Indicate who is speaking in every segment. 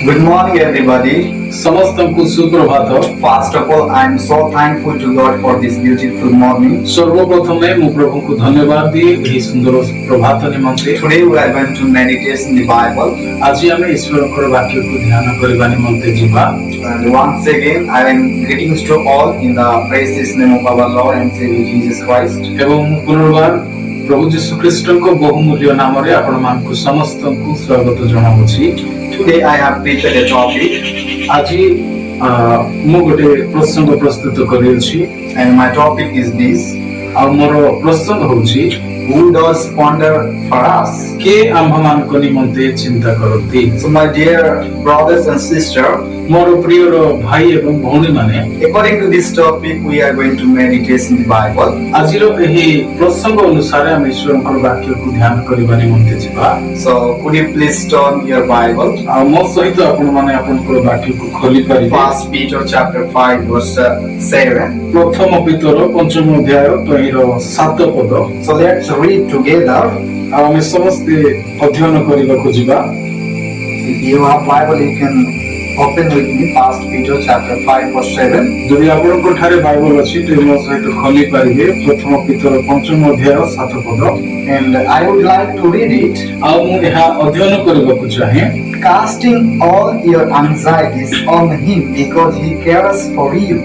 Speaker 1: Good morning, everybody.
Speaker 2: समस्तଙ୍କୁ Suprabhat.
Speaker 1: First of all, I am so thankful to God for this beautiful morning.
Speaker 2: ସର୍ବପ୍ରଥମେ ମୁଁ ପ୍ରଭୁଙ୍କୁ ଧନ୍ୟବାଦ ଦିଏ ଏହି ସୁନ୍ଦର ପ୍ରଭାତ ନିମନ୍ତେ।
Speaker 1: Today we are going to meditate in the Bible.
Speaker 2: ଆଜି ଆମେ ଈଶ୍ୱରଙ୍କର ବାକ୍ୟକୁ ଧ୍ୟାନ କରିବା ନିମନ୍ତେ ଯିବା।
Speaker 1: And once again, I am greetings to all in the precious name of our Lord and Savior Jesus Christ.
Speaker 2: ଏବଂ ମୁଁ ପୁନର୍ବାର ପ୍ରଭୁ ଯୀଶୁ ଖ୍ରୀଷ୍ଟଙ୍କ ବହୁମୂଲ୍ୟ ନାମରେ ଆପଣମାନଙ୍କୁ ସମସ୍ତଙ୍କୁ ସ୍ୱାଗତ ଜଣାଉଛି।
Speaker 1: Today I have prepared a topic,
Speaker 2: ଆଜି ମୁଁ ଗୋଟେ ପ୍ରସଙ୍ଗ ପ୍ରସ୍ତୁତ କରିଅଛି
Speaker 1: and my topic is this:
Speaker 2: ଆଉ ମୋର ପ୍ରସଙ୍ଗ ହେଉଛି
Speaker 1: Who does ponder for us?
Speaker 2: କିଏ ଆମ୍ଭମାନଙ୍କ ନିମନ୍ତେ ଚିନ୍ତା କରନ୍ତି।
Speaker 1: So, my dear brothers and sisters,
Speaker 2: ମୋର ପ୍ରିୟର ଭାଇ ଏବଂ ଭଉଣୀମାନେ,
Speaker 1: according to this topic, we are going to meditate in the Bible.
Speaker 2: ଆଜିର ଏହି ପ୍ରସଙ୍ଗ ଅନୁସାରେ ଆମେ ଈଶ୍ୱରଙ୍କର ବାକ୍ୟକୁ ଧ୍ୟାନ କରିବା ନିମନ୍ତେ ଯିବା।
Speaker 1: So, could you please turn your Bible?
Speaker 2: ଆଉ ମୋ ସହିତ ଆପଣମାନେ ଆପଣଙ୍କର ବାକ୍ୟକୁ ଖୋଲି ପାରିବେ।
Speaker 1: 1 Peter chapter 5 verse 7.
Speaker 2: ପ୍ରଥମ ପିତର ପଞ୍ଚମ ଅଧ୍ୟାୟ ତହିଁର 7 ପଦ।
Speaker 1: So let's read together.
Speaker 2: ଆଉ ଆମେ ସମସ୍ତେ ଅଧ୍ୟୟନ କରିବାକୁ ଯିବା।
Speaker 1: If you have Bible, you can open with me 1 Peter chapter 5 verse 7.
Speaker 2: ଯଦି ଆପଣଙ୍କ ଠାରେ ବାଇବଲ ଅଛି ତେବେ ମୋ ସହିତ ଖୋଲି ପାରିବେ ପ୍ରଥମ ପିତର ପଞ୍ଚମ ଅଧ୍ୟାୟ 7 ପଦ।
Speaker 1: And I would like to read it.
Speaker 2: ଆଉ ମୁଁ ଏହା ଅଧ୍ୟୟନ କରିବାକୁ ଚାହେଁ।
Speaker 1: Casting all your anxieties on him because he cares for you.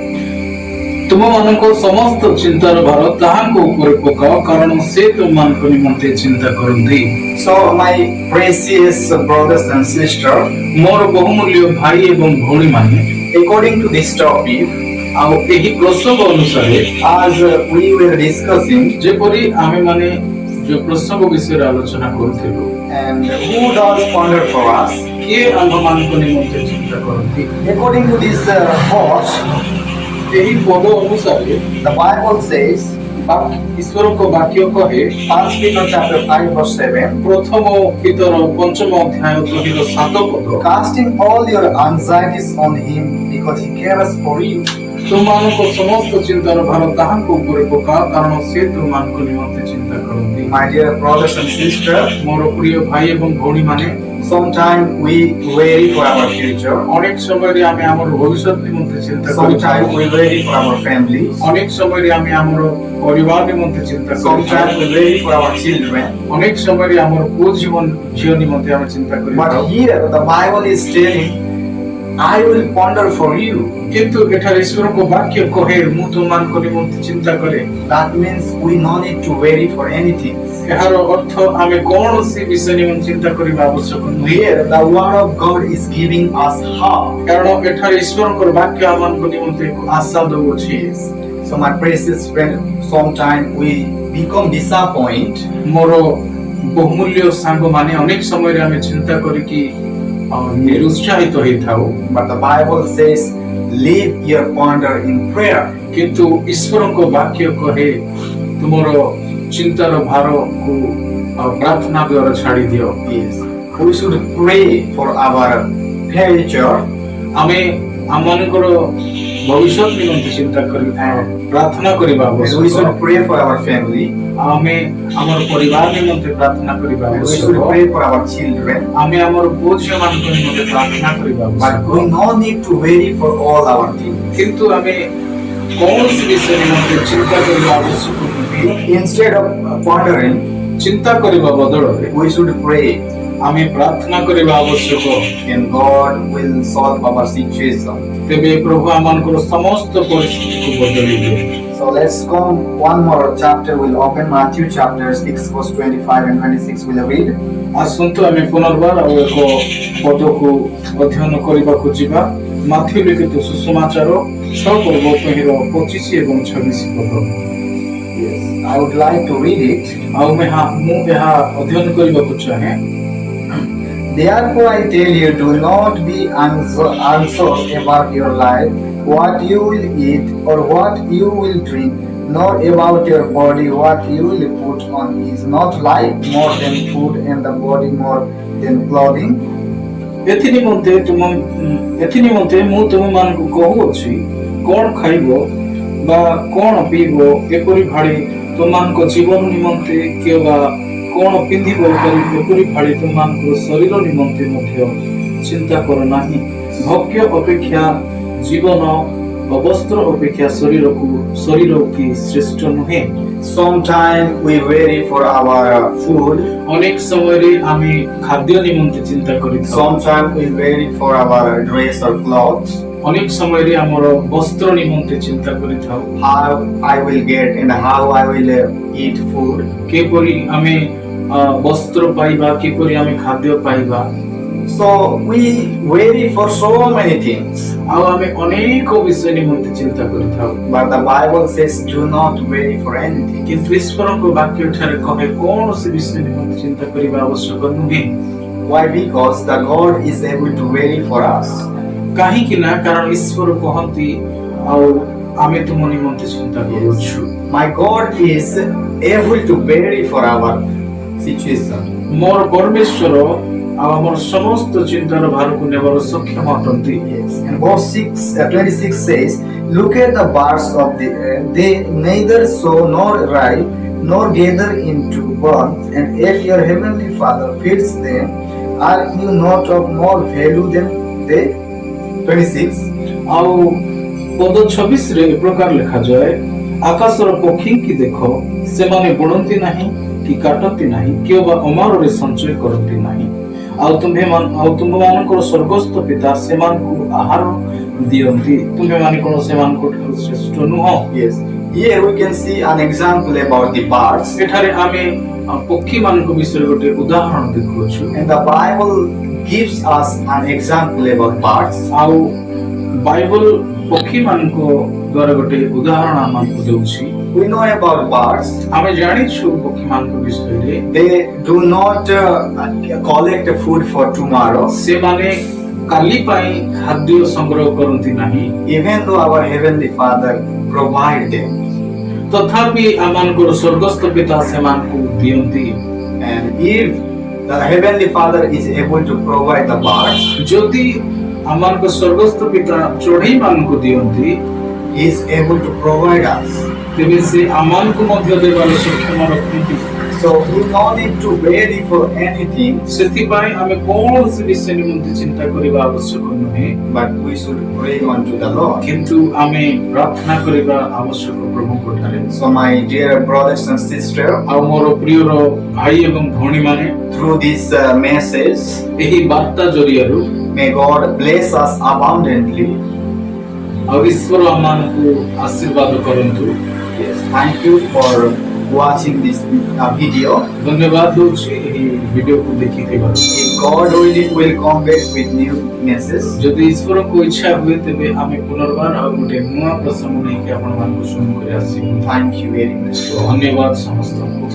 Speaker 2: ତୁମମାନଙ୍କ ସମସ୍ତ ଚିନ୍ତାର ଭାର ତାହାଙ୍କ ଉପରେ ପକାଅ କାରଣ ସେ ତୁମମାନଙ୍କ ନିମନ୍ତେ ଚିନ୍ତା କରନ୍ତି।
Speaker 1: So my precious brothers and sisters,
Speaker 2: ମୋର ବହୁମୂଲ୍ୟ ଭାଇ ଏବଂ ଭଉଣୀମାନେ,
Speaker 1: according to this topic,
Speaker 2: ଆଉ ଏହି ପ୍ରସଙ୍ଗ ଅନୁସାରେ
Speaker 1: as we were discussing,
Speaker 2: ଯେପରି ଆମେମାନେ ଯେଉଁ ପ୍ରସଙ୍ଗ ବିଷୟରେ ଆଲୋଚନା କରୁଥିଲୁ,
Speaker 1: and who does ponder for us?
Speaker 2: କିଏ ଆମ୍ଭମାନଙ୍କ ନିମନ୍ତେ ଚିନ୍ତା କରନ୍ତି।
Speaker 1: According to this verse,
Speaker 2: ଏହି ପଦ ଅନୁସାରେ
Speaker 1: the Bible says,
Speaker 2: ଈଶ୍ୱରଙ୍କ ବାକ୍ୟ କହେ
Speaker 1: 1 Peter chapter 5 verse 7,
Speaker 2: ପ୍ରଥମ ପିତର ପଞ୍ଚମ ଅଧ୍ୟାୟ ତହିଁର 7 ପଦ,
Speaker 1: casting all your anxieties on him because he cares for you.
Speaker 2: ତୁମମାନଙ୍କ ସମସ୍ତ ଚିନ୍ତାର ଭାର ତାହାଙ୍କ ଉପରେ ପକାଅ କାରଣ ସେ ତୁମମାନଙ୍କ ନିମନ୍ତେ ଚିନ୍ତା କରନ୍ତି।
Speaker 1: My dear brothers and sisters,
Speaker 2: ମୋର ପ୍ରିୟ ଭାଇ ଏବଂ ଭଉଣୀମାନେ,
Speaker 1: sometimes we worry for our future,
Speaker 2: ଅନେକ ସମୟରେ ଆମେ ଆମର ଭବିଷ୍ୟତ ନିମନ୍ତେ ଚିନ୍ତା
Speaker 1: sometimes
Speaker 2: କରିଥାଉ।
Speaker 1: we worry for our families,
Speaker 2: ଅନେକ ସମୟରେ ଆମେ ଆମର ପରିବାର ନିମନ୍ତେ ଚିନ୍ତା
Speaker 1: sometimes
Speaker 2: କରିଥାଉ।
Speaker 1: we worry for our children.
Speaker 2: ଅନେକ ସମୟରେ ଆମର ପୁଅ ଝିଅ ନିମନ୍ତେ ଆମେ ଚିନ୍ତା କରିଥାଉ।
Speaker 1: But here the Bible is telling, I will ponder for you.
Speaker 2: କିନ୍ତୁ ଏଠାରେ ଈଶ୍ୱରଙ୍କ ବାକ୍ୟ କହେ ମୁଁ ତୁମମାନଙ୍କ ନିମନ୍ତେ ଚିନ୍ତା କରେ।
Speaker 1: That means we no need to worry for anything.
Speaker 2: ଏହାର ଅର୍ଥ ଆମେ କୌଣସି ବିଷୟ ନିମନ୍ତେ ଚିନ୍ତା କରିବା ଆବଶ୍ୟକ ନୁହେଁ।
Speaker 1: Here the word of God is giving us hope.
Speaker 2: କାରଣ ଏଠାରେ ଈଶ୍ୱରଙ୍କର ବାକ୍ୟ ଆମମାନଙ୍କ ନିମନ୍ତେ ଏକ ଆଶା ଦେଉଅଛି।
Speaker 1: So my precious friend, sometimes we become disappointed.
Speaker 2: ମୋର ବହୁମୂଲ୍ୟ ସାଙ୍ଗମାନେ, ଅନେକ ସମୟରେ ଆମେ ଚିନ୍ତା କରିକି ନିରୁତ୍ସାହିତ ହେଇଥାଉ।
Speaker 1: But the Bible says, leave your ponder in prayer.
Speaker 2: କିନ୍ତୁ ଈଶ୍ୱରଙ୍କ ବାକ୍ୟ କହେ ତୁମର ଚିନ୍ତାର ଭାରକୁ ପ୍ରାର୍ଥନା ଦ୍ୱାରା ଛାଡ଼ି ଦିଅ।
Speaker 1: Yes. We should pray for our future.
Speaker 2: ଆମେ ଆମମାନଙ୍କର ଭବିଷ୍ୟତ ନିମନ୍ତେ ଚିନ୍ତା କରିବା, ପ୍ରାର୍ଥନା କରିବା
Speaker 1: And we
Speaker 2: ଆବଶ୍ୟକ।
Speaker 1: should pray for our family.
Speaker 2: ଆମେ ଆମର ପରିବାର ନିମନ୍ତେ ପ୍ରାର୍ଥନା କରିବା
Speaker 1: And we should
Speaker 2: ଆବଶ୍ୟକ।
Speaker 1: pray for our children.
Speaker 2: ଆମେ ଆମର ପୁଅ ଝିଅମାନଙ୍କ ନିମନ୍ତେ ପ୍ରାର୍ଥନା କରିବା
Speaker 1: But
Speaker 2: ଆବଶ୍ୟକ।
Speaker 1: we no need to worry for all our things.
Speaker 2: କିନ୍ତୁ ଆମେ କୌଣସି ବିଷୟ ନିମନ୍ତେ ଚିନ୍ତା କରିବା ଆବଶ୍ୟକ ନୁହେଁ।
Speaker 1: Instead of pondering,
Speaker 2: ଚିନ୍ତା କରିବା ବଦଳରେ
Speaker 1: we should pray,
Speaker 2: ଆମେ ପ୍ରାର୍ଥନା କରିବା ଆବଶ୍ୟକ।
Speaker 1: and God will solve our situation.
Speaker 2: ତେବେ ପ୍ରଭୁ ଆମମାନଙ୍କର ସମସ୍ତ ପରିସ୍ଥିତିକୁ ବଦଳିବେ।
Speaker 1: So let's come one more chapter. We'll open Matthew chapter 6 verse 25 and 26. We'll read.
Speaker 2: ଆସନ୍ତୁ ଆମେ ପୁନର୍ବାର ଆଉ ଏକ ପଦକୁ ଅଧ୍ୟୟନ କରିବାକୁ ଯିବା। ମାଥ୍ୟୁ ଲିଖିତ ସୁସମାଚାର 6 ପର୍ବ ତହିଁର 25 ଏବଂ 26 ପଦ।
Speaker 1: Yes, I would like to read it.
Speaker 2: ଆଉ ମୁଁ ଏହା ଅଧ୍ୟୟନ କରିବାକୁ ଚାହେଁ।
Speaker 1: Therefore I tell you, do not be anxious about your life, what you will eat or what you will drink, nor about your body, what you will put on. Is not life more than food and the body more than clothing?
Speaker 2: ଏଥିନିମନ୍ତେ ମୁଁ ତୁମମାନଙ୍କୁ କହୁଅଛି, କଣ ଖାଇବ ବା କଣ ପିଇବ, ଏପରି ଭାଳି ତୁମମାନଙ୍କ ଜୀବନ ନିମନ୍ତେ କିମ୍ବା କଣ ପିନ୍ଧିବ, ଏପରି ଭାଳି ତୁମମାନଙ୍କର ଶରୀର ନିମନ୍ତେ ମଧ୍ୟ ଚିନ୍ତା କର ନାହିଁ। ଭକ୍ୟ ଅପେକ୍ଷା ଜୀବନ ଓ ବସ୍ତ୍ର ଅପେକ୍ଷା ଶରୀର କି ଶ୍ରେଷ୍ଠ ନୁହେଁ।
Speaker 1: Sometimes we wait for our food.
Speaker 2: ଅନେକ ସମୟରେ ଆମେ ଖାଦ୍ୟ ନିମନ୍ତେ ଚିନ୍ତା କରିଥାଉ।
Speaker 1: Sometimes we wait for our dress or clothes.
Speaker 2: ଅନେକ ସମୟରେ ଆମର ବସ୍ତ୍ର ନିମନ୍ତେ ଚିନ୍ତା କରିଥାଉ।
Speaker 1: How I will get and how I will eat food.
Speaker 2: କିପରି ଆମେ ବସ୍ତ୍ର ପାଇବା, କିପରି ଆମେ ଖାଦ୍ୟ ପାଇବା।
Speaker 1: So we wait for so many things.
Speaker 2: ଆଉ ଆମେ ଅନେକ ବିଷୟ ନିମନ୍ତେ ଚିନ୍ତା କରିଥାଉ।
Speaker 1: But the Bible says do not wait for anything.
Speaker 2: କିନ୍ତୁ ଈଶ୍ୱରଙ୍କ ବାକ୍ୟ ଏଠାରେ କହେ କୌଣସି ବିଷୟ ନିମନ୍ତେ ଚିନ୍ତା କରିବା ଆବଶ୍ୟକ ନୁହେଁ।
Speaker 1: Why? Because the God is able to wait for us.
Speaker 2: କାହିଁକି ନା କାରଣ ଈଶ୍ୱର କହନ୍ତି ଆଉ ଆମେ ତୁମ ନିମନ୍ତେ ଚିନ୍ତା କରୁଛୁ।
Speaker 1: My God is able to wait for our situation.
Speaker 2: ମୋର ପରମେଶ୍ୱର ଆଉ ଆମର ସମସ୍ତ ଚିନ୍ତାର ଭାରକୁ ନେବାର ସକ୍ଷମ ଅଟନ୍ତି।
Speaker 1: Yes. And verse 26 says, look at the birds of the air. They neither sow nor reap nor gather into barns, and yet your heavenly Father feeds them. Are you not of more value than they? 26.
Speaker 2: ଆଉ ପଦ 26 ରେ ଏ ପ୍ରକାର ଲେଖାଯାଏ, ଆକାଶର ପକ୍ଷୀଙ୍କି ଦେଖ, ସେମାନେ ବୁଣନ୍ତି ନାହିଁ କି କାଟନ୍ତି ନାହିଁ, କିମ୍ବା ଅମାରରେ ସଞ୍ଚୟ କରନ୍ତି ନାହିଁ, ଆଉ ତୁମ୍ଭମାନଙ୍କର ସ୍ୱର୍ଗସ୍ଥ ପିତା ସେମାନଙ୍କୁ ଆହାର ଦିଅନ୍ତି। ତୁମ୍ଭେମାନେ କଣ ସେମାନଙ୍କ ଠାରୁ ଶ୍ରେଷ୍ଠ ନୁହଁ?
Speaker 1: Yes. Here we can see an example about the birds.
Speaker 2: ଏଠାରେ ଆମେ ପକ୍ଷୀମାନଙ୍କ ବିଷୟରେ ଗୋଟେ ଉଦାହରଣ ଦେଖୁଅଛୁ।
Speaker 1: And the Bible gives us an example about birds.
Speaker 2: ଆଉ ବାଇବଲ ପକ୍ଷୀମାନଙ୍କ ଦ୍ୱାରା ଗୋଟେ ଉଦାହରଣ ଆମକୁ ଦେଉଛି।
Speaker 1: We know about birds.
Speaker 2: ଆମେ ଜାଣିଛୁ ପକ୍ଷୀମାନଙ୍କ ବିଷୟରେ
Speaker 1: They do not collect food for tomorrow.
Speaker 2: ସେମାନେ କାଲି ପାଇଁ ଖାଦ୍ୟ ସଂଗ୍ରହ କରନ୍ତି ନାହିଁ।
Speaker 1: Even though our heavenly Father provide them.
Speaker 2: ତଥାପି ଆମମାନଙ୍କର ସ୍ୱର୍ଗସ୍ଥ ପିତା ସେମାନଙ୍କୁ ଦିଅନ୍ତି।
Speaker 1: And if the heavenly Father is able to provide the birds,
Speaker 2: ଯଦି ଆମମାନଙ୍କ ସ୍ୱର୍ଗସ୍ଥ ପିତା ଚଢ଼େଇ ମାନଙ୍କୁ ଦିଅନ୍ତି,
Speaker 1: He is able to provide us.
Speaker 2: ତେବେ ସେ ଆମମାନଙ୍କୁ ମଧ୍ୟ ଦେବାର ସକ୍ଷମ ରଖନ୍ତି।
Speaker 1: So we no need to wait for anything,
Speaker 2: ସେଥିପାଇଁ ଆମେ କୌଣସି ବିଷୟ ନିମନ୍ତେ ଚିନ୍ତା କରିବା ଆବଶ୍ୟକ ନୁହେଁ,
Speaker 1: but we should pray unto the Lord.
Speaker 2: କିନ୍ତୁ ଆମେ ପ୍ରାର୍ଥନା କରିବା ଆବଶ୍ୟକ ପ୍ରଭୁଙ୍କ ଠାରେ।
Speaker 1: So my dear brothers and sisters,
Speaker 2: ଆଉ ମୋର ପ୍ରିୟର ଭାଇ ଏବଂ ଭଉଣୀମାନେ,
Speaker 1: through this message,
Speaker 2: ଏହି ବାର୍ତ୍ତା ଜରିଆରୁ
Speaker 1: may God bless us abundantly.
Speaker 2: ଆଉ ଈଶ୍ୱର ଆମମାନଙ୍କୁ ଆଶୀର୍ବାଦ କରନ୍ତୁ।
Speaker 1: Yes. Thank you for watching this video.
Speaker 2: ଧନ୍ୟବାଦ ଦଉଛି ଏହି ଭିଡିଓକୁ ଦେଖିଥିବାରୁ।
Speaker 1: If God will come back with new messages.
Speaker 2: ଯଦି ଈଶ୍ୱରଙ୍କ ଇଚ୍ଛା ହୁଏ ତେବେ ଆମେ ପୁନର୍ବାର ଆଉ ଗୋଟେ ନୂଆ ପ୍ରସଙ୍ଗ ନେଇକି ଆପଣମାନଙ୍କୁ ସମ୍ମୁଖରେ ଆସିବୁ।
Speaker 1: Thank you very much.
Speaker 2: ଧନ୍ୟବାଦ ସମସ୍ତଙ୍କୁ।